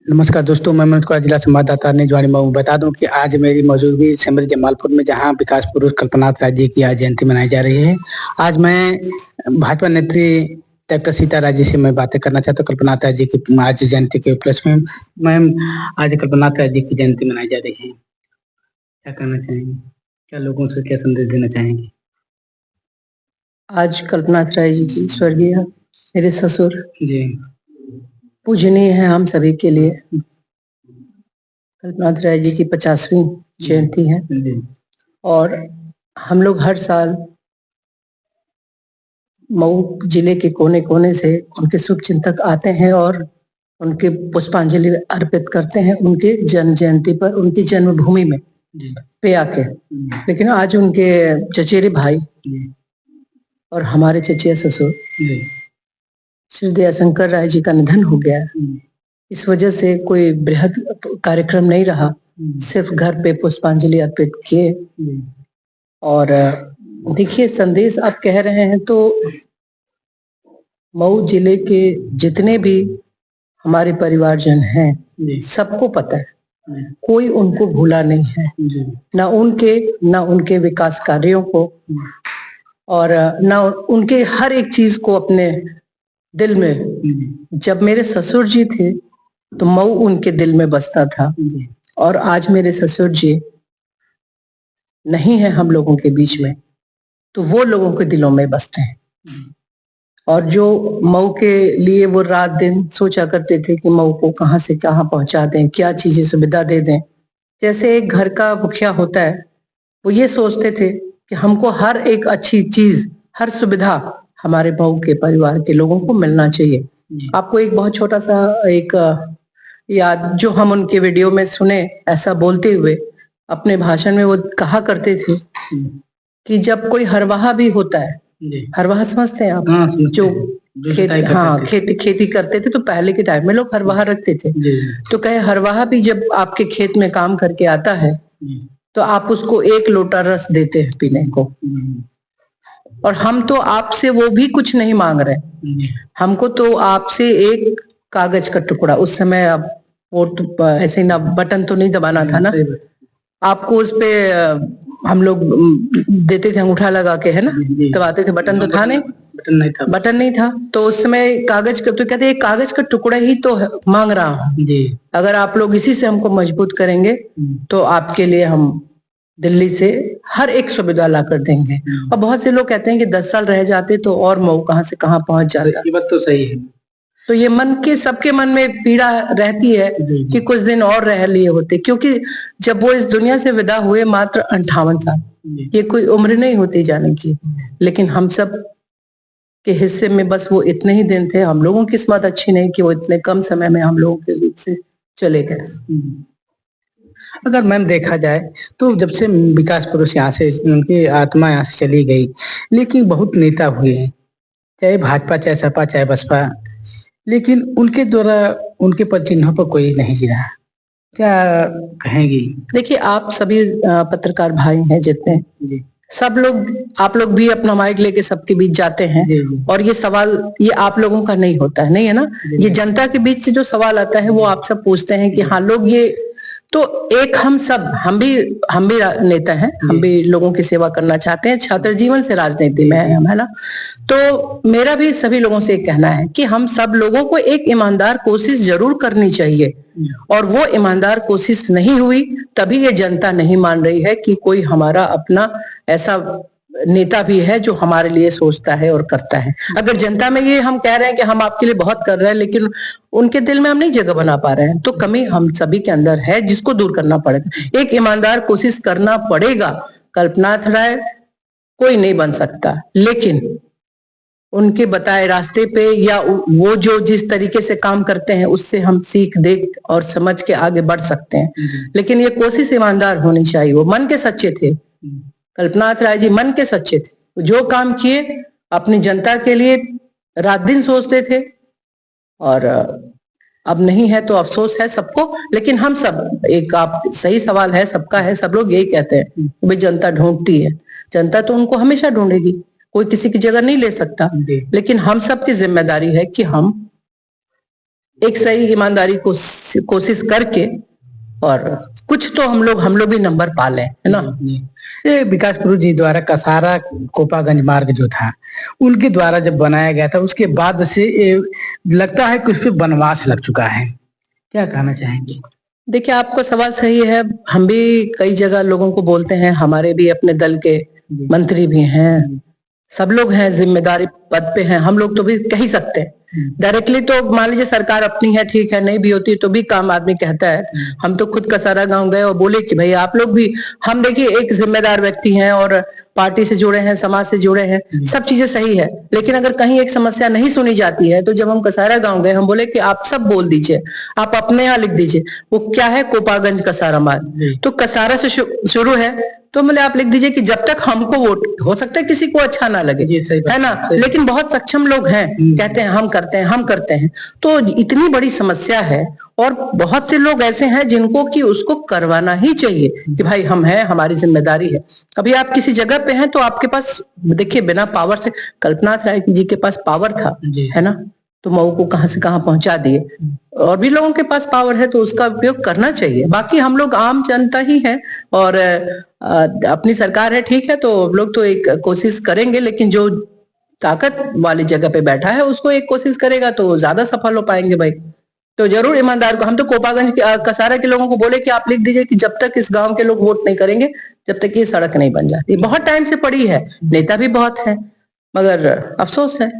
नमस्कार दोस्तों, मैं मनोज कुमार जिला संवाददाता निजवानी मऊ। बता दूं कि आज मेरी मौजूदगी सिमरी जमालपुर में, जहां विकास पुरुष कल्पनाथ राय जी की आज जयंती मनाई जा रही है। आज मैं भाजपा नेत्री डॉक्टर सीता राय जी से मैं बातें करना चाहता हूँ कल्पनाथ राय जी की आज जयंती के उपलक्ष्य में। मैम, आज कल्पनाथ राय जी की जयंती मनाई जा रही है, क्या कहना चाहेंगे? क्या लोगों से क्या संदेश देना चाहेंगे? आज कल्पनाथ राय जी की स्वर्गीय मेरे ससुर जी पूजनीय है हम सभी के लिए। कल्पनाथ राय जी की 50वीं जयंती है जी और हम लोग हर साल मऊ जिले के कोने कोने से उनके शुभ चिंतक आते हैं और उनके पुष्पांजलि अर्पित करते हैं उनके जन्म जयंती पर, उनकी जन्मभूमि में पे आके। लेकिन आज उनके चचेरे भाई और हमारे चचेरे ससुर श्री दयाशंकर राय जी का निधन हो गया। इस वजह से कोई बृहद कार्यक्रम नहीं रहा, सिर्फ घर पे पुष्पांजलि अर्पित किए। और देखिए, संदेश आप कह रहे हैं तो मऊ जिले के जितने भी हमारे परिवारजन हैं सबको पता है, कोई उनको भूला नहीं है, ना उनके विकास कार्यों को और ना उनके हर एक चीज को अपने दिल में। जब मेरे ससुर जी थे तो मऊ उनके दिल में बसता था और आज मेरे ससुर जी नहीं है हम लोगों के बीच में, तो वो लोगों के दिलों में बसते हैं। और जो मऊ के लिए वो रात दिन सोचा करते थे कि मऊ को कहाँ से कहाँ पहुंचा दें, क्या चीजें सुविधा दे दें। जैसे एक घर का मुखिया होता है, वो ये सोचते थे कि हमको हर एक अच्छी चीज, हर सुविधा हमारे मऊ के परिवार के लोगों को मिलना चाहिए। आपको एक बहुत छोटा सा एक याद जो हम उनके वीडियो में सुने, ऐसा बोलते हुए अपने भाषण में वो कहा करते थे कि जब कोई हरवाहा भी होता है, हरवाहा समझते हैं आप? हाँ, जो खेती करते थे, तो पहले के टाइम में लोग हरवाहा रखते थे। तो कहे हरवाहा भी जब आपके खेत में काम करके आता है तो आप उसको एक लोटा रस देते हैं पीने को। और हम तो आपसे वो भी कुछ नहीं मांग रहे, हमको तो आपसे एक कागज का टुकड़ा, उस समय अब वोट ऐसे ना बटन तो नहीं दबाना था ना, आपको उस पे हम लोग देते थे अंगूठा लगा के, है ना, दबाते थे। बटन तो था नहीं, बटन नहीं था तो उस समय कागज का, तो कहते एक कागज का टुकड़ा ही तो मांग रहा हूँ, अगर आप लोग इसी से हमको मजबूत करेंगे तो आपके लिए हम दिल्ली से हर एक सुविधा ला कर देंगे। और बहुत से लोग कहते हैं कि 10 साल रह जाते तो और मऊ कहाँ से कहाँ पहुंच जाता। ये बात तो सही है। तो ये मन के, सबके मन में पीड़ा रहती है कि कुछ दिन और रह लिए होते, क्योंकि जब वो इस दुनिया से विदा हुए मात्र 58 साल, ये कोई उम्र नहीं होती जाने की। लेकिन हम सब के हिस्से में बस वो इतने ही दिन थे। हम लोगों की किस्मत अच्छी नहीं कि वो इतने कम समय में हम लोगों के बीच से चले गए। अगर मैम देखा जाए तो जब से विकास पुरुष यहाँ से, उनकी आत्मा यहाँ से चली गई, लेकिन बहुत नेता हुए हैं, चाहे भाजपा, चाहे सपा, चाहे बसपा, लेकिन उनके द्वारा उनके पद चिन्हों पर कोई नहीं गिरा। क्या कहेंगी? देखिए, आप सभी पत्रकार भाई हैं जितने, सब लोग, आप लोग भी अपना माइक लेके सबके बीच जाते हैं और ये सवाल ये आप लोगों का नहीं होता है, नहीं है ना, ये जनता के बीच से जो सवाल आता है वो आप सब पूछते हैं कि हाँ लोग ये। तो एक हम भी नेता हैं, हम भी लोगों की सेवा करना चाहते हैं, छात्र जीवन से राजनीति में है हम, है ना। तो मेरा भी सभी लोगों से कहना है कि हम सब लोगों को एक ईमानदार कोशिश जरूर करनी चाहिए, और वो ईमानदार कोशिश नहीं हुई तभी ये जनता नहीं मान रही है कि कोई हमारा अपना ऐसा नेता भी है जो हमारे लिए सोचता है और करता है। अगर जनता में ये हम कह रहे हैं कि हम आपके लिए बहुत कर रहे हैं, लेकिन उनके दिल में हम नहीं जगह बना पा रहे हैं, तो कमी हम सभी के अंदर है जिसको दूर करना पड़ेगा। एक ईमानदार कोशिश करना पड़ेगा। कल्पनाथ राय कोई नहीं बन सकता, लेकिन उनके बताए रास्ते पे या वो जो जिस तरीके से काम करते हैं उससे हम सीख देख और समझ के आगे बढ़ सकते हैं। लेकिन ये कोशिश ईमानदार होनी चाहिए। वो मन के सच्चे थे, कल्पनाथ राय जी मन के सच्चे थे। जो काम किए अपनी जनता के लिए रात दिन सोचते थे, और अब नहीं है तो अफसोस है सबको। लेकिन हम सब, एक आप सही सवाल है सबका है, सब लोग यही कहते हैं भाई जनता ढूंढती है, जनता तो उनको हमेशा ढूंढेगी, कोई किसी की जगह नहीं ले सकता। लेकिन हम सब की जिम्मेदारी है कि हम एक सही ईमानदारी को कोशिश करके, और कुछ तो हम लोग भी नंबर पा लें, है ना। ये विकास पुरुष जी द्वारा कसारा कोपागंज मार्ग जो था, उनके द्वारा जब बनाया गया था, उसके बाद से ये लगता है कि उस पे वनवास लग चुका है। क्या कहना चाहेंगे? देखिए, आपका सवाल सही है। हम भी कई जगह लोगों को बोलते हैं, हमारे भी अपने दल के मंत्री भी हैं, सब लोग हैं, जिम्मेदारी पद पे हैं, हम लोग तो भी कह ही सकते हैं डायरेक्टली। तो मान लीजिए सरकार अपनी है, ठीक है, नहीं भी होती तो भी काम आदमी कहता है। हम तो खुद कसारा गांव गए और बोले कि भाई आप लोग भी, हम देखिए एक जिम्मेदार व्यक्ति हैं और पार्टी से जुड़े हैं, समाज से जुड़े हैं, सब चीजें सही है, लेकिन अगर कहीं एक समस्या नहीं सुनी जाती है, तो जब हम कसारा गांव गए, हम बोले कि आप सब बोल दीजिए, आप अपने यहाँ लिख दीजिए, वो क्या है, कोपागंज कसारा मार्ग। तो कसारा से शुरू है, तो मतलब आप लिख दीजिए कि जब तक हमको वोट, हो सकता है किसी को अच्छा ना लगे, है ना, लेकिन बहुत सक्षम लोग हैं, कहते हैं हम करते हैं, हम करते हैं। तो इतनी बड़ी समस्या है, और बहुत से लोग ऐसे हैं जिनको कि उसको करवाना ही चाहिए कि भाई हम हैं, हमारी जिम्मेदारी है। अभी आप किसी जगह पे हैं तो आपके पास, देखिए, बिना पावर से, कल्पनाथ राय जी के पास पावर था, है ना, तो मऊ को कहां से कहां पहुंचा दिए, और भी लोगों के पास पावर है तो उसका उपयोग करना चाहिए। बाकी हम लोग आम जनता ही है, और अपनी सरकार है, ठीक है, तो लोग तो एक कोशिश करेंगे, लेकिन जो ताकत वाली जगह पे बैठा है उसको एक कोशिश करेगा तो ज्यादा सफल हो पाएंगे भाई। तो जरूर ईमानदार को, हम तो कोपागंज कसारा के लोगों को बोले कि आप लिख दीजिए कि जब तक इस गांव के लोग वोट नहीं करेंगे, जब तक ये सड़क नहीं बन जाती। बहुत टाइम से पड़ी है, नेता भी बहुत है, मगर अफसोस है,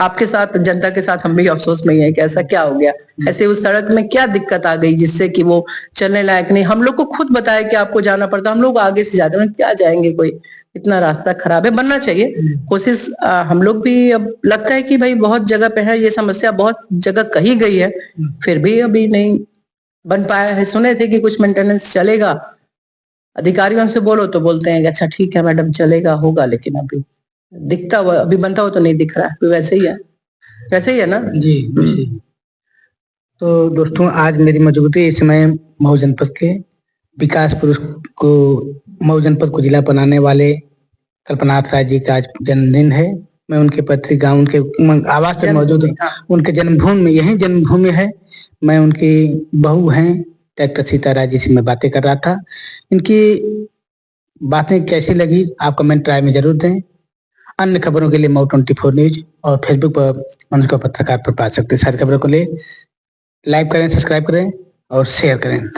आपके साथ, जनता के साथ हम भी अफसोस में ही है कि ऐसा क्या हो गया, ऐसे उस सड़क में क्या दिक्कत आ गई जिससे कि वो चलने लायक नहीं। हम लोग को खुद बताया कि आपको जाना पड़ता, हम लोग आगे से जाते हैं, क्या जाएंगे, कोई इतना रास्ता खराब है, बनना चाहिए कोशिश। हम लोग भी, अब लगता है कि भाई बहुत जगह पे है ये समस्या, बहुत जगह कही गई है, फिर भी अभी नहीं बन पाया है। सुने थे कि कुछ मेंटेनेंस चलेगा, अधिकारियों से बोलो तो बोलते हैं कि अच्छा ठीक है मैडम, चलेगा, होगा, लेकिन अभी दिखता हुआ, अभी बनता हुआ तो नहीं दिख रहा है, वैसे ही है, वैसे ही है ना जी। तो दोस्तों, आज मेरी मौजूदगी इस समय मऊ जनपद के विकास पुरुष को, मऊ जनपद को जिला बनाने वाले कल्पनाथ राय जी का आज जन्मदिन है। मैं उनके पैतृक गांव, उनके आवास पर मौजूद हूँ, उनके जन्मभूमि में, यही जन्मभूमि है। मैं उनकी बहू हैं डॉक्टर सीता राय जी से मैं बातें कर रहा था। इनकी बातें कैसी लगी आप कमेंट राय में जरूर दें। अन्य खबरों के लिए मऊ 24 न्यूज और फेसबुक पर मनुष्य पत्रकार पर पा सकते हैं। सारी खबरों को लिए लाइक करें, सब्सक्राइब करें और शेयर करें।